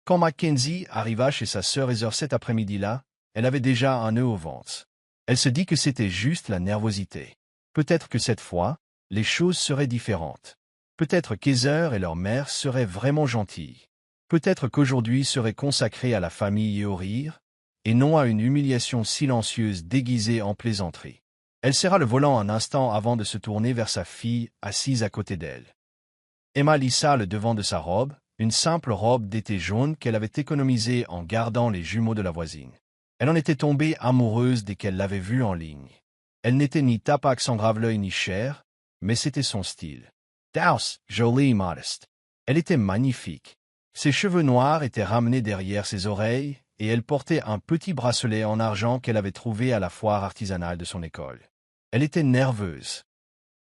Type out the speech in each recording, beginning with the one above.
Quand Mackenzie arriva chez sa sœur Heather cet après-midi-là, elle avait déjà un nœud au ventre. Elle se dit que c'était juste la nervosité. Peut-être que cette fois, les choses seraient différentes. Peut-être qu'Heather et leur mère seraient vraiment gentilles. Peut-être qu'aujourd'hui serait consacré à la famille et au rire, et non à une humiliation silencieuse déguisée en plaisanterie. Elle serra le volant un instant avant de se tourner vers sa fille assise à côté d'elle. Emma lissa le devant de sa robe, une simple robe d'été jaune qu'elle avait économisée en gardant les jumeaux de la voisine. Elle en était tombée amoureuse dès qu'elle l'avait vue en ligne. Elle n'était ni tapac sans grave-l'œil ni chère, mais c'était son style. Douce, jolie et modeste. Elle était magnifique. Ses cheveux noirs étaient ramenés derrière ses oreilles, et elle portait un petit bracelet en argent qu'elle avait trouvé à la foire artisanale de son école. Elle était nerveuse.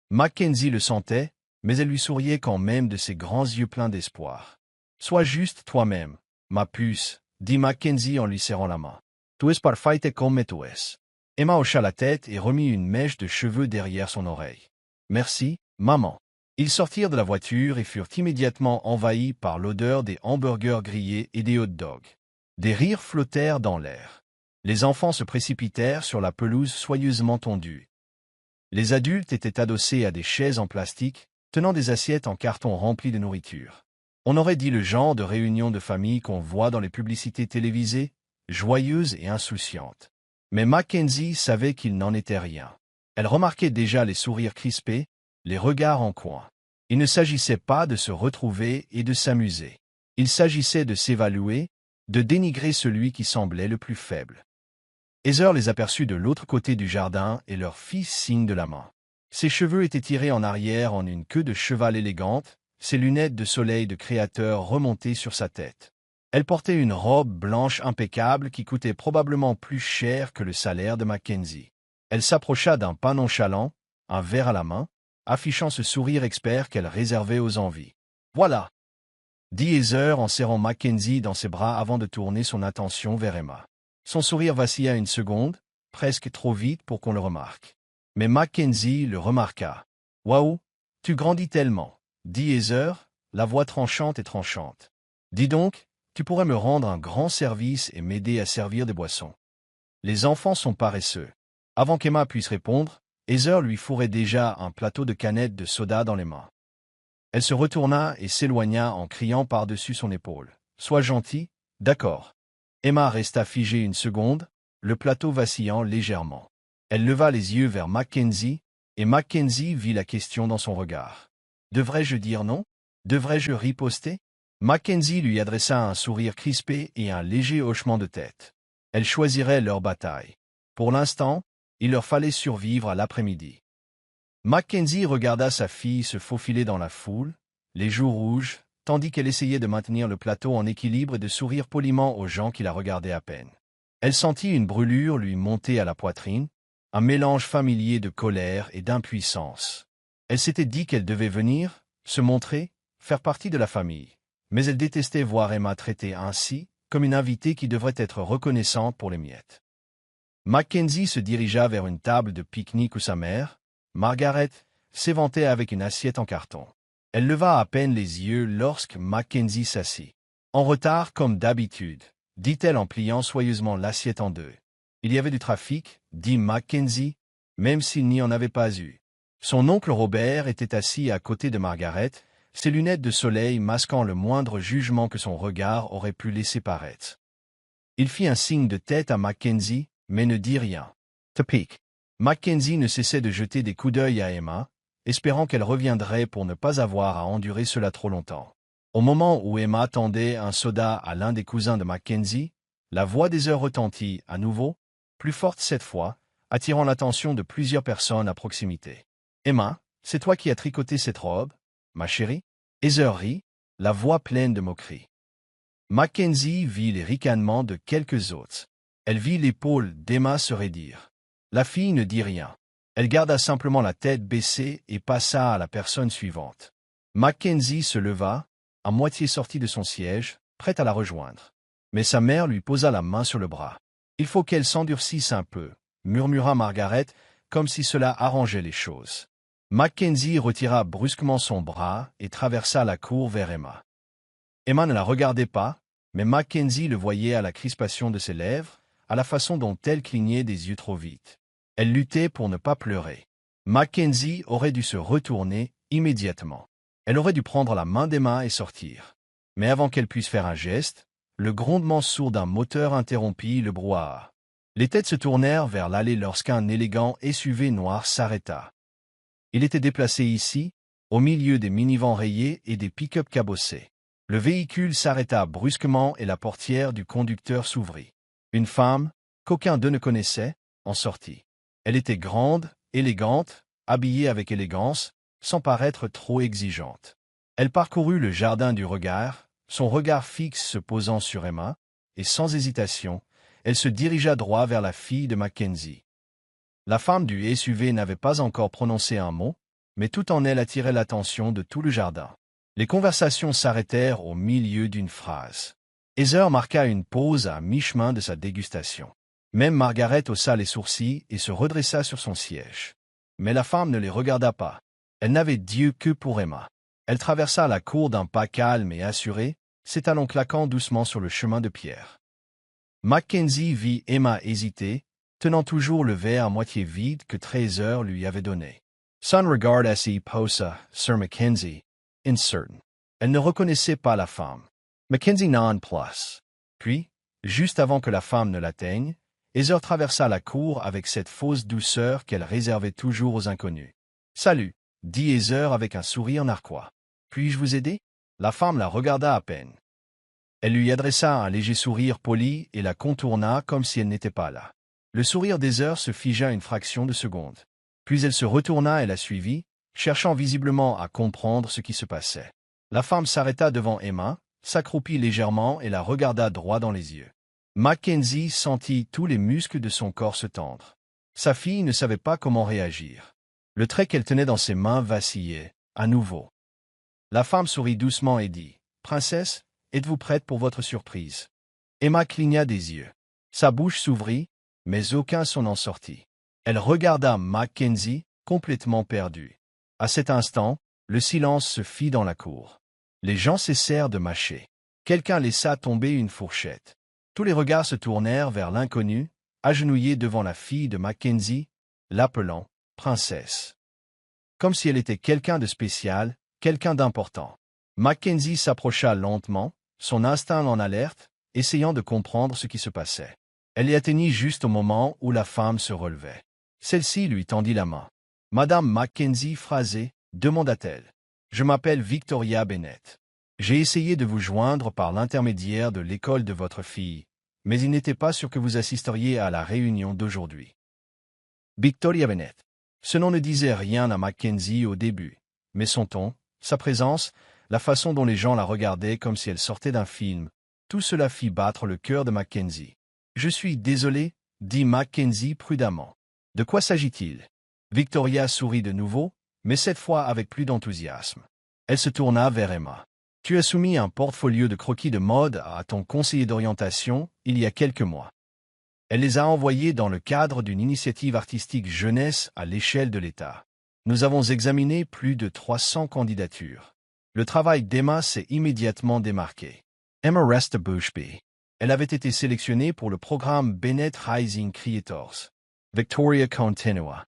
Mackenzie le sentait, mais elle lui souriait quand même de ses grands yeux pleins d'espoir. « Sois juste toi-même, ma puce, » dit Mackenzie en lui serrant la main. « Tu es parfaite comme tu es. » Emma hocha la tête et remit une mèche de cheveux derrière son oreille. « Merci, maman. » Ils sortirent de la voiture et furent immédiatement envahis par l'odeur des hamburgers grillés et des hot-dogs. Des rires flottèrent dans l'air. Les enfants se précipitèrent sur la pelouse soyeusement tondue. Les adultes étaient adossés à des chaises en plastique, tenant des assiettes en carton remplies de nourriture. On aurait dit le genre de réunion de famille qu'on voit dans les publicités télévisées, joyeuse et insouciante. Mais Mackenzie savait qu'il n'en était rien. Elle remarquait déjà les sourires crispés, les regards en coin. Il ne s'agissait pas de se retrouver et de s'amuser. Il s'agissait de s'évaluer, de dénigrer celui qui semblait le plus faible. Heather les aperçut de l'autre côté du jardin et leur fit signe de la main. Ses cheveux étaient tirés en arrière en une queue de cheval élégante, ses lunettes de soleil de créateur remontées sur sa tête. Elle portait une robe blanche impeccable qui coûtait probablement plus cher que le salaire de Mackenzie. Elle s'approcha d'un pas nonchalant, un verre à la main, affichant ce sourire expert qu'elle réservait aux envies. « Voilà !» dit Heather en serrant Mackenzie dans ses bras avant de tourner son attention vers Emma. Son sourire vacilla une seconde, presque trop vite pour qu'on le remarque. Mais Mackenzie le remarqua. « Waouh, tu grandis tellement !» dit Heather, la voix tranchante et tranchante. « Dis donc, tu pourrais me rendre un grand service et m'aider à servir des boissons. » Les enfants sont paresseux. Avant qu'Emma puisse répondre, Heather lui fourrait déjà un plateau de canettes de soda dans les mains. Elle se retourna et s'éloigna en criant par-dessus son épaule. « Sois gentil, d'accord. » Emma resta figée une seconde, le plateau vacillant légèrement. Elle leva les yeux vers Mackenzie, et Mackenzie vit la question dans son regard. « Devrais-je dire non? Devrais-je riposter ?» Mackenzie lui adressa un sourire crispé et un léger hochement de tête. Elle choisirait leur bataille. Pour l'instant, il leur fallait survivre à l'après-midi. Mackenzie regarda sa fille se faufiler dans la foule, les joues rouges, tandis qu'elle essayait de maintenir le plateau en équilibre et de sourire poliment aux gens qui la regardaient à peine. Elle sentit une brûlure lui monter à la poitrine, un mélange familier de colère et d'impuissance. Elle s'était dit qu'elle devait venir, se montrer, faire partie de la famille. Mais elle détestait voir Emma traitée ainsi, comme une invitée qui devrait être reconnaissante pour les miettes. Mackenzie se dirigea vers une table de pique-nique où sa mère, Margaret, s'éventait avec une assiette en carton. Elle leva à peine les yeux lorsque Mackenzie s'assit. « En retard comme d'habitude, » dit-elle en pliant soyeusement l'assiette en deux. « Il y avait du trafic, » dit Mackenzie, même s'il n'y en avait pas eu. Son oncle Robert était assis à côté de Margaret, ses lunettes de soleil masquant le moindre jugement que son regard aurait pu laisser paraître. Il fit un signe de tête à Mackenzie, mais ne dit rien. « Te pique. » Mackenzie ne cessait de jeter des coups d'œil à Emma, espérant qu'elle reviendrait pour ne pas avoir à endurer cela trop longtemps. Au moment où Emma tendait un soda à l'un des cousins de Mackenzie, la voix d'Heather retentit à nouveau, plus forte cette fois, attirant l'attention de plusieurs personnes à proximité. « Emma, c'est toi qui as tricoté cette robe, ma chérie ?» Heather rit, la voix pleine de moquerie. Mackenzie vit les ricanements de quelques autres. Elle vit l'épaule d'Emma se raidir. La fille ne dit rien. Elle garda simplement la tête baissée et passa à la personne suivante. Mackenzie se leva, à moitié sortie de son siège, prête à la rejoindre. Mais sa mère lui posa la main sur le bras. « Il faut qu'elle s'endurcisse un peu » murmura Margaret, comme si cela arrangeait les choses. Mackenzie retira brusquement son bras et traversa la cour vers Emma. Emma ne la regardait pas, mais Mackenzie le voyait à la crispation de ses lèvres, à la façon dont elle clignait des yeux trop vite. Elle luttait pour ne pas pleurer. Mackenzie aurait dû se retourner immédiatement. Elle aurait dû prendre la main d'Emma et sortir. Mais avant qu'elle puisse faire un geste, le grondement sourd d'un moteur interrompit le brouhaha. Les têtes se tournèrent vers l'allée lorsqu'un élégant SUV noir s'arrêta. Il était déplacé ici, au milieu des minivans rayés et des pick-up cabossés. Le véhicule s'arrêta brusquement et la portière du conducteur s'ouvrit. Une femme, qu'aucun d'eux ne connaissait, en sortit. Elle était grande, élégante, habillée avec élégance, sans paraître trop exigeante. Elle parcourut le jardin du regard, son regard fixe se posant sur Emma, et sans hésitation, elle se dirigea droit vers la fille de Mackenzie. La femme du SUV n'avait pas encore prononcé un mot, mais tout en elle attirait l'attention de tout le jardin. Les conversations s'arrêtèrent au milieu d'une phrase. Heather marqua une pause à mi-chemin de sa dégustation. Même Margaret haussa les sourcils et se redressa sur son siège. Mais la femme ne les regarda pas. Elle n'avait d'yeux que pour Emma. Elle traversa la cour d'un pas calme et assuré, ses talons claquant doucement sur le chemin de pierre. Mackenzie vit Emma hésiter, tenant toujours le verre à moitié vide que Heather lui avait donné. Son regard assis posa sur Mackenzie, incertain. Elle ne reconnaissait pas la femme. Mackenzie non plus. Puis, juste avant que la femme ne l'atteigne, Heather traversa la cour avec cette fausse douceur qu'elle réservait toujours aux inconnus. « Salut », dit Heather avec un sourire narquois. « Puis-je vous aider ?» La femme la regarda à peine. Elle lui adressa un léger sourire poli et la contourna comme si elle n'était pas là. Le sourire d'Heather se figea une fraction de seconde. Puis elle se retourna et la suivit, cherchant visiblement à comprendre ce qui se passait. La femme s'arrêta devant Emma, s'accroupit légèrement et la regarda droit dans les yeux. Mackenzie sentit tous les muscles de son corps se tendre. Sa fille ne savait pas comment réagir. Le trait qu'elle tenait dans ses mains vacillait, à nouveau. La femme sourit doucement et dit, « Princesse, êtes-vous prête pour votre surprise ?» Emma cligna des yeux. Sa bouche s'ouvrit, mais aucun son n'en sortit. Elle regarda Mackenzie, complètement perdue. À cet instant, le silence se fit dans la cour. Les gens cessèrent de mâcher. Quelqu'un laissa tomber une fourchette. Tous les regards se tournèrent vers l'inconnu, agenouillé devant la fille de Mackenzie, l'appelant « princesse ». Comme si elle était quelqu'un de spécial, quelqu'un d'important. Mackenzie s'approcha lentement, son instinct en alerte, essayant de comprendre ce qui se passait. Elle y atteignit juste au moment où la femme se relevait. Celle-ci lui tendit la main. « Madame Mackenzie Frazé, demanda-t-elle. Je m'appelle Victoria Bennett. J'ai essayé de vous joindre par l'intermédiaire de l'école de votre fille, mais il n'était pas sûr que vous assisteriez à la réunion d'aujourd'hui. » Victoria Bennett. Ce nom ne disait rien à Mackenzie au début, mais son ton, sa présence, la façon dont les gens la regardaient comme si elle sortait d'un film, tout cela fit battre le cœur de Mackenzie. « Je suis désolé, » dit Mackenzie prudemment. « De quoi s'agit-il » Victoria sourit de nouveau, mais cette fois avec plus d'enthousiasme. Elle se tourna vers Emma. « Tu as soumis un portfolio de croquis de mode à ton conseiller d'orientation il y a quelques mois. Elle les a envoyés dans le cadre d'une initiative artistique jeunesse à l'échelle de l'État. Nous avons examiné plus de 300 candidatures. Le travail d'Emma s'est immédiatement démarqué. Emma reste bouche bée. Elle avait été sélectionnée pour le programme Bennett Rising Creators. Victoria continua.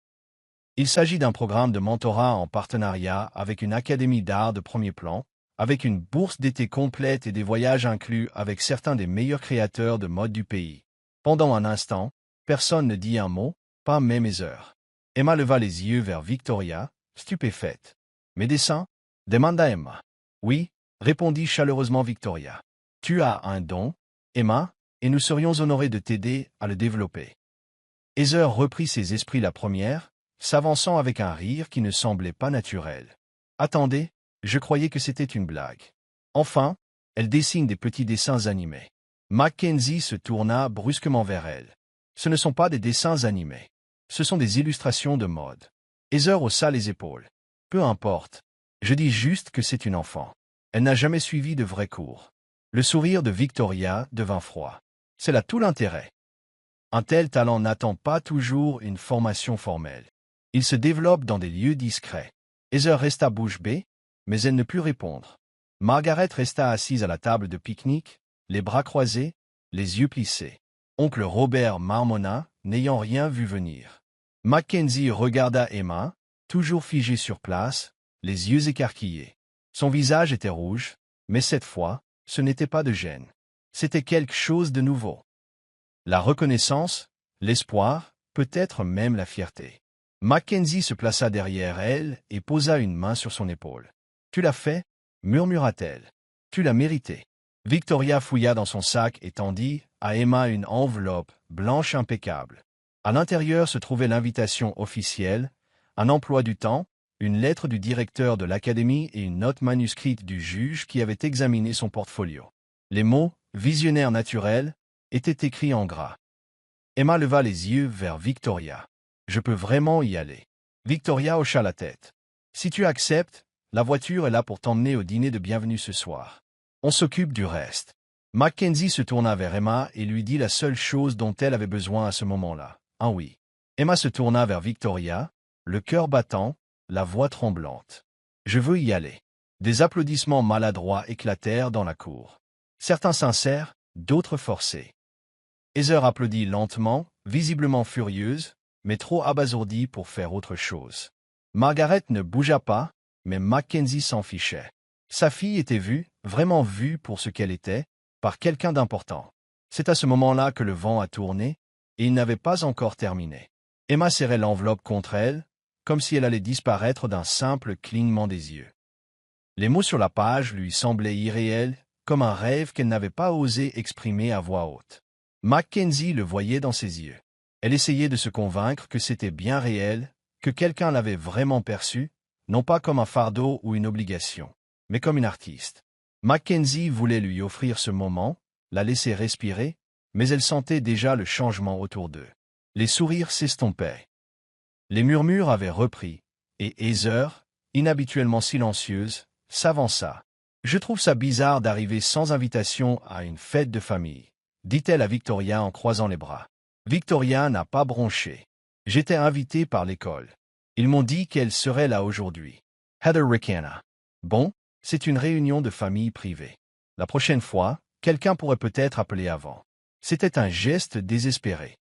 Il s'agit d'un programme de mentorat en partenariat avec une académie d'art de premier plan, avec une bourse d'été complète et des voyages inclus avec certains des meilleurs créateurs de mode du pays. Pendant un instant, personne ne dit un mot, pas même Heather. Emma leva les yeux vers Victoria, stupéfaite. « Mes dessins » demanda Emma. « Oui » répondit chaleureusement Victoria. « Tu as un don, Emma, et nous serions honorés de t'aider à le développer. » Heather reprit ses esprits la première, s'avançant avec un rire qui ne semblait pas naturel. « Attendez, je croyais que c'était une blague. » Enfin, elle dessine des petits dessins animés. Mackenzie se tourna brusquement vers elle. « Ce ne sont pas des dessins animés. Ce sont des illustrations de mode. » Heather haussa les épaules. « Peu importe. Je dis juste que c'est une enfant. Elle n'a jamais suivi de vrais cours. » Le sourire de Victoria devint froid. « C'est là tout l'intérêt. Un tel talent n'attend pas toujours une formation formelle. Il se développe dans des lieux discrets. » Heather resta bouche bée, mais elle ne put répondre. Margaret resta assise à la table de pique-nique, les bras croisés, les yeux plissés. Oncle Robert marmonna, n'ayant rien vu venir. Mackenzie regarda Emma, toujours figée sur place, les yeux écarquillés. Son visage était rouge, mais cette fois, ce n'était pas de gêne. C'était quelque chose de nouveau. La reconnaissance, l'espoir, peut-être même la fierté. Mackenzie se plaça derrière elle et posa une main sur son épaule. « Tu l'as fait » murmura-t-elle. « Tu l'as mérité. » Victoria fouilla dans son sac et tendit à Emma une enveloppe blanche impeccable. À l'intérieur se trouvait l'invitation officielle, un emploi du temps, une lettre du directeur de l'académie et une note manuscrite du juge qui avait examiné son portfolio. Les mots « visionnaire naturel » étaient écrits en gras. Emma leva les yeux vers Victoria. « Je peux vraiment y aller. » Victoria hocha la tête. « Si tu acceptes, la voiture est là pour t'emmener au dîner de bienvenue ce soir. On s'occupe du reste. » Mackenzie se tourna vers Emma et lui dit la seule chose dont elle avait besoin à ce moment-là. Un oui. Emma se tourna vers Victoria, le cœur battant, la voix tremblante. « Je veux y aller. » Des applaudissements maladroits éclatèrent dans la cour. Certains sincères, d'autres forcés. Heather applaudit lentement, visiblement furieuse, mais trop abasourdie pour faire autre chose. Margaret ne bougea pas, mais Mackenzie s'en fichait. Sa fille était vue, vraiment vue pour ce qu'elle était, par quelqu'un d'important. C'est à ce moment-là que le vent a tourné, et il n'avait pas encore terminé. Emma serrait l'enveloppe contre elle, comme si elle allait disparaître d'un simple clignement des yeux. Les mots sur la page lui semblaient irréels, comme un rêve qu'elle n'avait pas osé exprimer à voix haute. Mackenzie le voyait dans ses yeux. Elle essayait de se convaincre que c'était bien réel, que quelqu'un l'avait vraiment perçu, non pas comme un fardeau ou une obligation, mais comme une artiste. Mackenzie voulait lui offrir ce moment, la laisser respirer, mais elle sentait déjà le changement autour d'eux. Les sourires s'estompaient. Les murmures avaient repris, et Heather, inhabituellement silencieuse, s'avança. « Je trouve ça bizarre d'arriver sans invitation à une fête de famille, » dit-elle à Victoria en croisant les bras. Victoria n'a pas bronché. « J'étais invitée par l'école. Ils m'ont dit qu'elle serait là aujourd'hui. » Heather ricana. « Bon, c'est une réunion de famille privée. La prochaine fois, quelqu'un pourrait peut-être appeler avant. » C'était un geste désespéré.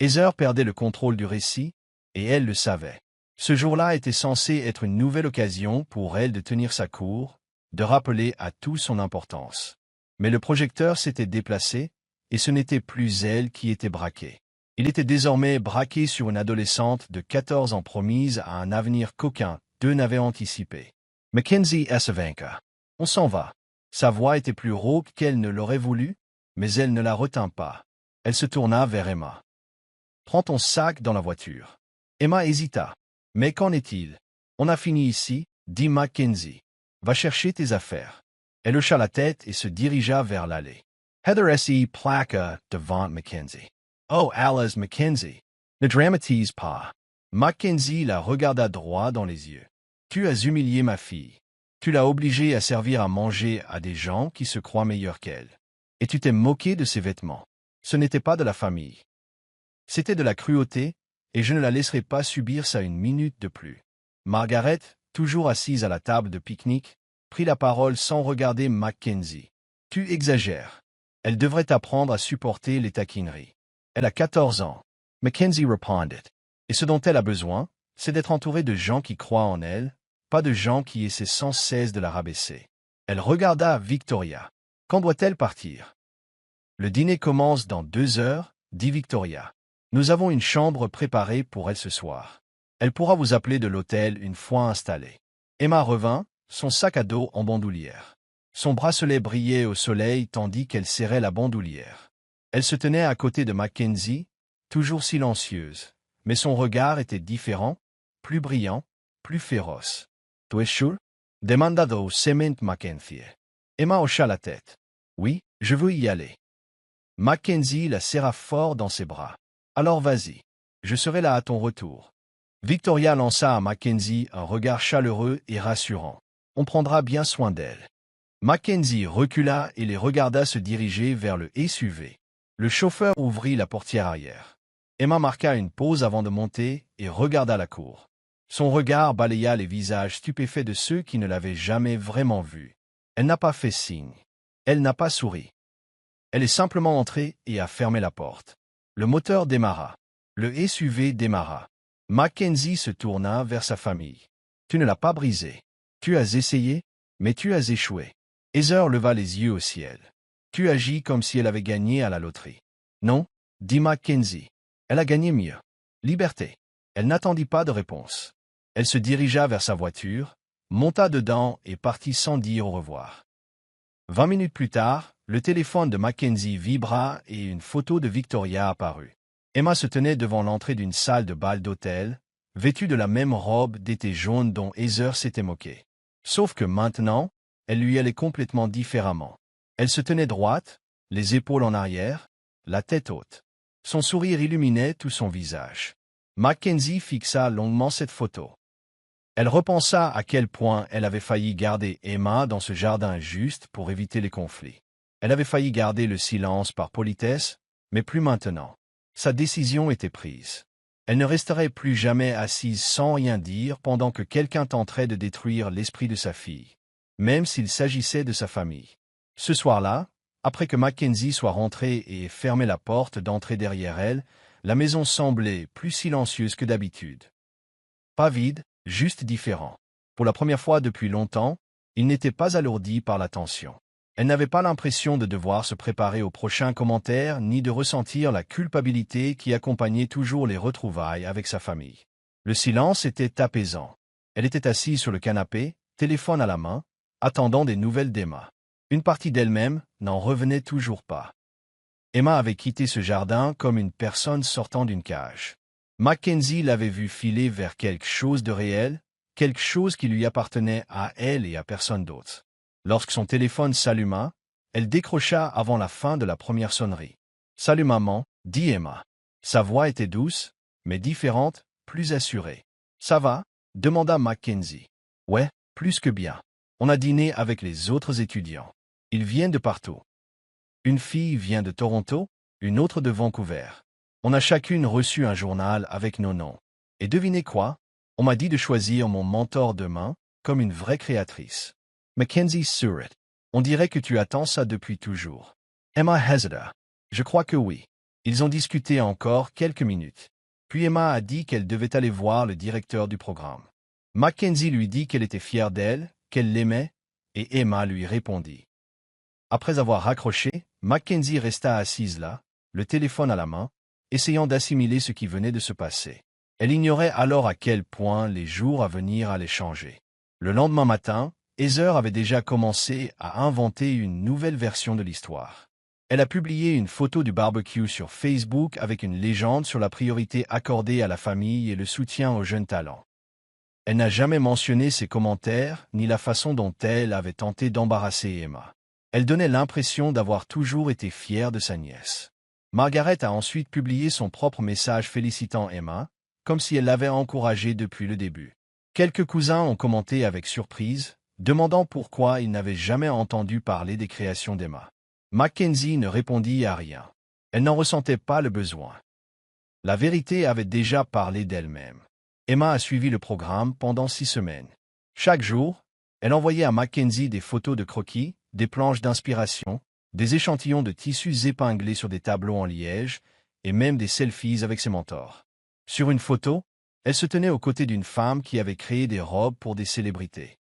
Heather perdait le contrôle du récit, et elle le savait. Ce jour-là était censé être une nouvelle occasion pour elle de tenir sa cour, de rappeler à tout son importance. Mais le projecteur s'était déplacé, et ce n'était plus elle qui était braquée. Il était désormais braqué sur une adolescente de 14 ans promise à un avenir qu'aucun d'eux n'avait anticipé. Mackenzie Assavenka. On s'en va. Sa voix était plus rauque qu'elle ne l'aurait voulu, mais elle ne la retint pas. Elle se tourna vers Emma. « Prends ton sac dans la voiture. » Emma hésita. « Mais qu'en est-il? On a fini ici, dit Mackenzie. Va chercher tes affaires. » Elle hocha la tête et se dirigea vers l'allée. Heather s'y plaqua devant Mackenzie. « Oh, Alice Mackenzie, ne dramatise pas. » Mackenzie la regarda droit dans les yeux. « Tu as humilié ma fille. Tu l'as obligée à servir à manger à des gens qui se croient meilleurs qu'elle. Et tu t'es moqué de ses vêtements. Ce n'était pas de la famille. C'était de la cruauté, et je ne la laisserai pas subir ça une minute de plus. » Margaret, toujours assise à la table de pique-nique, prit la parole sans regarder Mackenzie. « Tu exagères. Elle devrait apprendre à supporter les taquineries. Elle a 14 ans. » Mackenzie répondit. « Et ce dont elle a besoin, c'est d'être entourée de gens qui croient en elle, pas de gens qui essaient sans cesse de la rabaisser. » Elle regarda Victoria. « Quand doit-elle partir? » « Le dîner commence dans 2 heures, dit Victoria. Nous avons une chambre préparée pour elle ce soir. Elle pourra vous appeler de l'hôtel une fois installée. » Emma revint, son sac à dos en bandoulière. Son bracelet brillait au soleil tandis qu'elle serrait la bandoulière. Elle se tenait à côté de Mackenzie, toujours silencieuse, mais son regard était différent, plus brillant, plus féroce. « Tu es sûr? » demanda doucement Mackenzie. Emma hocha la tête. « Oui, je veux y aller. » Mackenzie la serra fort dans ses bras. « Alors vas-y. Je serai là à ton retour. » Victoria lança à Mackenzie un regard chaleureux et rassurant. « On prendra bien soin d'elle. » Mackenzie recula et les regarda se diriger vers le SUV. Le chauffeur ouvrit la portière arrière. Emma marqua une pause avant de monter et regarda la cour. Son regard balaya les visages stupéfaits de ceux qui ne l'avaient jamais vraiment vue. Elle n'a pas fait signe. Elle n'a pas souri. Elle est simplement entrée et a fermé la porte. Le moteur démarra. Le SUV démarra. Mackenzie se tourna vers sa famille. Tu ne l'as pas brisé. Tu as essayé, mais tu as échoué. Heather leva les yeux au ciel. Tu agis comme si elle avait gagné à la loterie. Non, dit Mackenzie. Elle a gagné mieux. Liberté. Elle n'attendit pas de réponse. Elle se dirigea vers sa voiture, monta dedans et partit sans dire au revoir. 20 minutes plus tard, le téléphone de Mackenzie vibra et une photo de Victoria apparut. Emma se tenait devant l'entrée d'une salle de bal d'hôtel, vêtue de la même robe d'été jaune dont Heather s'était moquée. Sauf que maintenant, elle lui allait complètement différemment. Elle se tenait droite, les épaules en arrière, la tête haute. Son sourire illuminait tout son visage. Mackenzie fixa longuement cette photo. Elle repensa à quel point elle avait failli garder Emma dans ce jardin juste pour éviter les conflits. Elle avait failli garder le silence par politesse, mais plus maintenant. Sa décision était prise. Elle ne resterait plus jamais assise sans rien dire pendant que quelqu'un tenterait de détruire l'esprit de sa fille, même s'il s'agissait de sa famille. Ce soir-là, après que Mackenzie soit rentrée et ait fermé la porte d'entrée derrière elle, la maison semblait plus silencieuse que d'habitude. Pas vide, juste différent. Pour la première fois depuis longtemps, il n'était pas alourdi par la tension. Elle n'avait pas l'impression de devoir se préparer au prochain commentaire ni de ressentir la culpabilité qui accompagnait toujours les retrouvailles avec sa famille. Le silence était apaisant. Elle était assise sur le canapé, téléphone à la main, attendant des nouvelles d'Emma. Une partie d'elle-même n'en revenait toujours pas. Emma avait quitté ce jardin comme une personne sortant d'une cage. Mackenzie l'avait vue filer vers quelque chose de réel, quelque chose qui lui appartenait à elle et à personne d'autre. Lorsque son téléphone s'alluma, elle décrocha avant la fin de la première sonnerie. « Salut maman », dit Emma. Sa voix était douce, mais différente, plus assurée. « Ça va ?» demanda Mackenzie. « Ouais, plus que bien. On a dîné avec les autres étudiants. Ils viennent de partout. Une fille vient de Toronto, une autre de Vancouver. On a chacune reçu un journal avec nos noms. Et devinez quoi? On m'a dit de choisir mon mentor demain, comme une vraie créatrice. Mackenzie sourit. On dirait que tu attends ça depuis toujours. Emma hésita. Je crois que oui. Ils ont discuté encore quelques minutes. Puis Emma a dit qu'elle devait aller voir le directeur du programme. Mackenzie lui dit qu'elle était fière d'elle, qu'elle l'aimait, et Emma lui répondit. Après avoir raccroché, Mackenzie resta assise là, le téléphone à la main, essayant d'assimiler ce qui venait de se passer. Elle ignorait alors à quel point les jours à venir allaient changer. Le lendemain matin, Heather avait déjà commencé à inventer une nouvelle version de l'histoire. Elle a publié une photo du barbecue sur Facebook avec une légende sur la priorité accordée à la famille et le soutien aux jeunes talents. Elle n'a jamais mentionné ses commentaires ni la façon dont elle avait tenté d'embarrasser Emma. Elle donnait l'impression d'avoir toujours été fière de sa nièce. Margaret a ensuite publié son propre message félicitant Emma, comme si elle l'avait encouragée depuis le début. Quelques cousins ont commenté avec surprise, demandant pourquoi ils n'avaient jamais entendu parler des créations d'Emma. Mackenzie ne répondit à rien. Elle n'en ressentait pas le besoin. La vérité avait déjà parlé d'elle-même. Emma a suivi le programme pendant 6 semaines. Chaque jour, elle envoyait à Mackenzie des photos de croquis, des planches d'inspiration, des échantillons de tissus épinglés sur des tableaux en liège, et même des selfies avec ses mentors. Sur une photo, elle se tenait aux côtés d'une femme qui avait créé des robes pour des célébrités.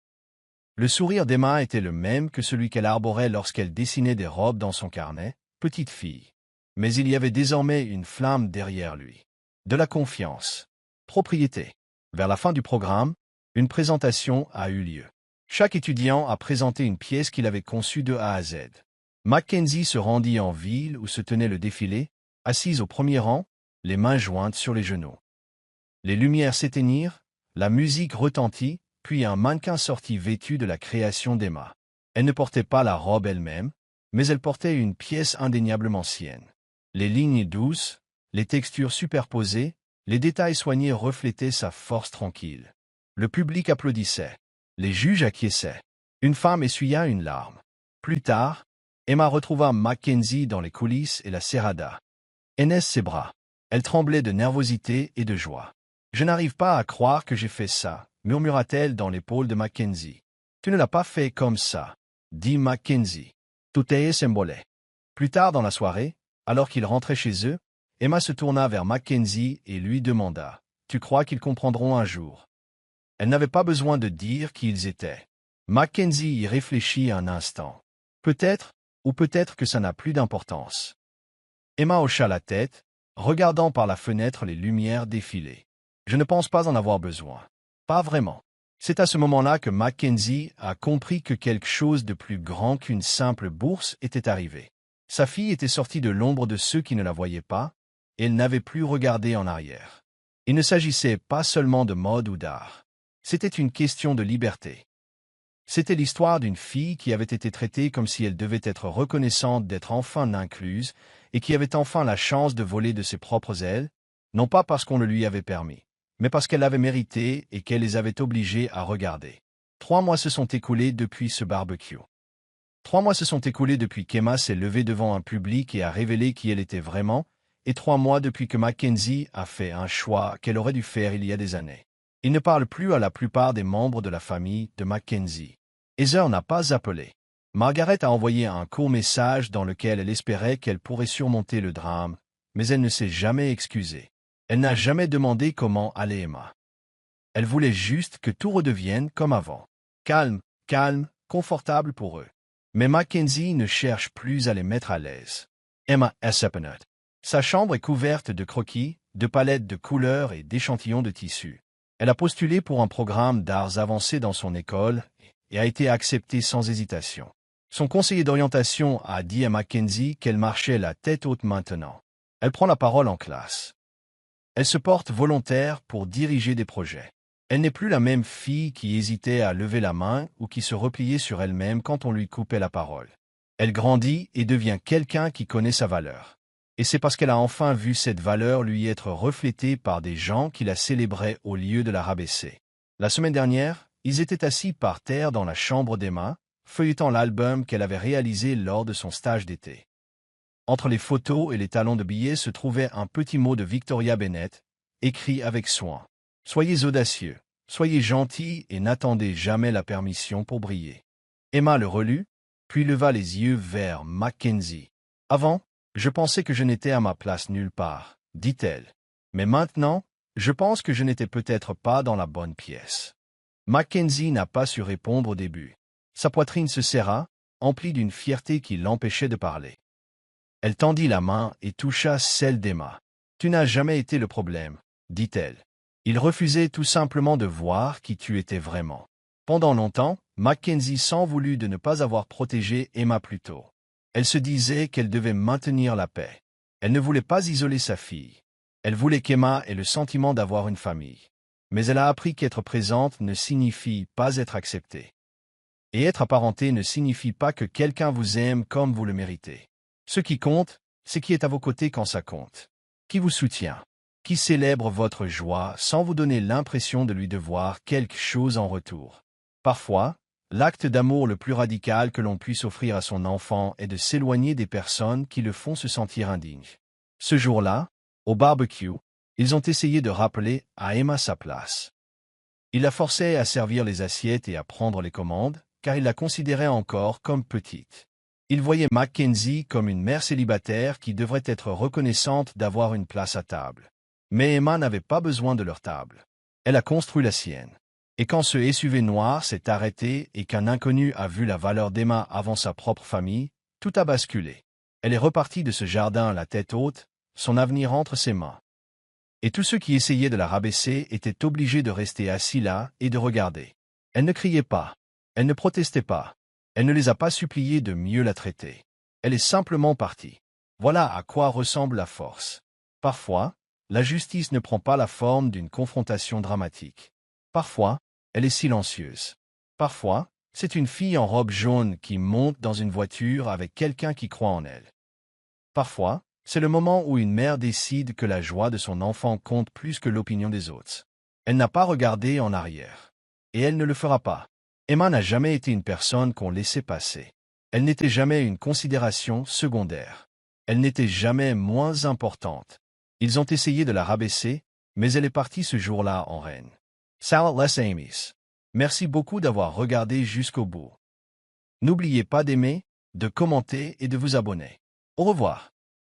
Le sourire d'Emma était le même que celui qu'elle arborait lorsqu'elle dessinait des robes dans son carnet, petite fille. Mais il y avait désormais une flamme derrière lui. De la confiance. Propriété. Vers la fin du programme, une présentation a eu lieu. Chaque étudiant a présenté une pièce qu'il avait conçue de A à Z. Mackenzie se rendit en ville où se tenait le défilé, assise au premier rang, les mains jointes sur les genoux. Les lumières s'éteignirent, la musique retentit, puis un mannequin sortit vêtu de la création d'Emma. Elle ne portait pas la robe elle-même, mais elle portait une pièce indéniablement sienne. Les lignes douces, les textures superposées, les détails soignés reflétaient sa force tranquille. Le public applaudissait. Les juges acquiesçaient. Une femme essuya une larme. Plus tard, Emma retrouva Mackenzie dans les coulisses et la serrada. Aînesse ses bras. Elle tremblait de nervosité et de joie. « Je n'arrive pas à croire que j'ai fait ça », murmura-t-elle dans l'épaule de Mackenzie. « Tu ne l'as pas fait comme ça », dit Mackenzie. « Tout est symbole. » Plus tard dans la soirée, alors qu'ils rentraient chez eux, Emma se tourna vers Mackenzie et lui demanda « Tu crois qu'ils comprendront un jour ?» Elle n'avait pas besoin de dire qui ils étaient. Mackenzie y réfléchit un instant. Peut-être, ou peut-être que ça n'a plus d'importance. Emma hocha la tête, regardant par la fenêtre les lumières défiler. Je ne pense pas en avoir besoin. Pas vraiment. C'est à ce moment-là que Mackenzie a compris que quelque chose de plus grand qu'une simple bourse était arrivé. Sa fille était sortie de l'ombre de ceux qui ne la voyaient pas, et elle n'avait plus regardé en arrière. Il ne s'agissait pas seulement de mode ou d'art. C'était une question de liberté. C'était l'histoire d'une fille qui avait été traitée comme si elle devait être reconnaissante d'être enfin incluse et qui avait enfin la chance de voler de ses propres ailes, non pas parce qu'on le lui avait permis, mais parce qu'elle l'avait mérité et qu'elle les avait obligés à regarder. 3 mois se sont écoulés depuis ce barbecue. 3 mois se sont écoulés depuis qu'Emma s'est levée devant un public et a révélé qui elle était vraiment, et 3 mois depuis que Mackenzie a fait un choix qu'elle aurait dû faire il y a des années. Il ne parle plus à la plupart des membres de la famille de Mackenzie. Heather n'a pas appelé. Margaret a envoyé un court message dans lequel elle espérait qu'elle pourrait surmonter le drame, mais elle ne s'est jamais excusée. Elle n'a jamais demandé comment allait Emma. Elle voulait juste que tout redevienne comme avant. Calme, calme, confortable pour eux. Mais Mackenzie ne cherche plus à les mettre à l'aise. Emma Essepenot. Sa chambre est couverte de croquis, de palettes de couleurs et d'échantillons de tissus. Elle a postulé pour un programme d'arts avancés dans son école et a été acceptée sans hésitation. Son conseiller d'orientation a dit à Mackenzie qu'elle marchait la tête haute maintenant. Elle prend la parole en classe. Elle se porte volontaire pour diriger des projets. Elle n'est plus la même fille qui hésitait à lever la main ou qui se repliait sur elle-même quand on lui coupait la parole. Elle grandit et devient quelqu'un qui connaît sa valeur. Et c'est parce qu'elle a enfin vu cette valeur lui être reflétée par des gens qui la célébraient au lieu de la rabaisser. La semaine dernière, ils étaient assis par terre dans la chambre d'Emma, feuilletant l'album qu'elle avait réalisé lors de son stage d'été. Entre les photos et les talons de billets se trouvait un petit mot de Victoria Bennett, écrit avec soin. « Soyez audacieux, soyez gentils et n'attendez jamais la permission pour briller. » Emma le relut, puis leva les yeux vers Mackenzie. « Avant, je pensais que je n'étais à ma place nulle part, dit-elle. Mais maintenant, je pense que je n'étais peut-être pas dans la bonne pièce. » Mackenzie n'a pas su répondre au début. Sa poitrine se serra, emplie d'une fierté qui l'empêchait de parler. Elle tendit la main et toucha celle d'Emma. « Tu n'as jamais été le problème, dit-elle. Il refusait tout simplement de voir qui tu étais vraiment. » Pendant longtemps, Mackenzie s'en voulut de ne pas avoir protégé Emma plus tôt. Elle se disait qu'elle devait maintenir la paix. Elle ne voulait pas isoler sa fille. Elle voulait qu'Emma ait le sentiment d'avoir une famille. Mais elle a appris qu'être présente ne signifie pas être acceptée. Et être apparenté ne signifie pas que quelqu'un vous aime comme vous le méritez. Ce qui compte, c'est qui est à vos côtés quand ça compte. Qui vous soutient. Qui célèbre votre joie sans vous donner l'impression de lui devoir quelque chose en retour. Parfois, l'acte d'amour le plus radical que l'on puisse offrir à son enfant est de s'éloigner des personnes qui le font se sentir indigne. Ce jour-là, au barbecue, ils ont essayé de rappeler à Emma sa place. Ils la forçaient à servir les assiettes et à prendre les commandes, car ils la considéraient encore comme petite. Ils voyaient Mackenzie comme une mère célibataire qui devrait être reconnaissante d'avoir une place à table. Mais Emma n'avait pas besoin de leur table. Elle a construit la sienne. Et quand ce SUV noir s'est arrêté et qu'un inconnu a vu la valeur d'Emma avant sa propre famille, tout a basculé. Elle est repartie de ce jardin la tête haute, son avenir entre ses mains. Et tous ceux qui essayaient de la rabaisser étaient obligés de rester assis là et de regarder. Elle ne criait pas. Elle ne protestait pas. Elle ne les a pas suppliés de mieux la traiter. Elle est simplement partie. Voilà à quoi ressemble la force. Parfois, la justice ne prend pas la forme d'une confrontation dramatique. Parfois, elle est silencieuse. Parfois, c'est une fille en robe jaune qui monte dans une voiture avec quelqu'un qui croit en elle. Parfois, c'est le moment où une mère décide que la joie de son enfant compte plus que l'opinion des autres. Elle n'a pas regardé en arrière. Et elle ne le fera pas. Emma n'a jamais été une personne qu'on laissait passer. Elle n'était jamais une considération secondaire. Elle n'était jamais moins importante. Ils ont essayé de la rabaisser, mais elle est partie ce jour-là en reine. Salut les amis. Merci beaucoup d'avoir regardé jusqu'au bout. N'oubliez pas d'aimer, de commenter et de vous abonner. Au revoir.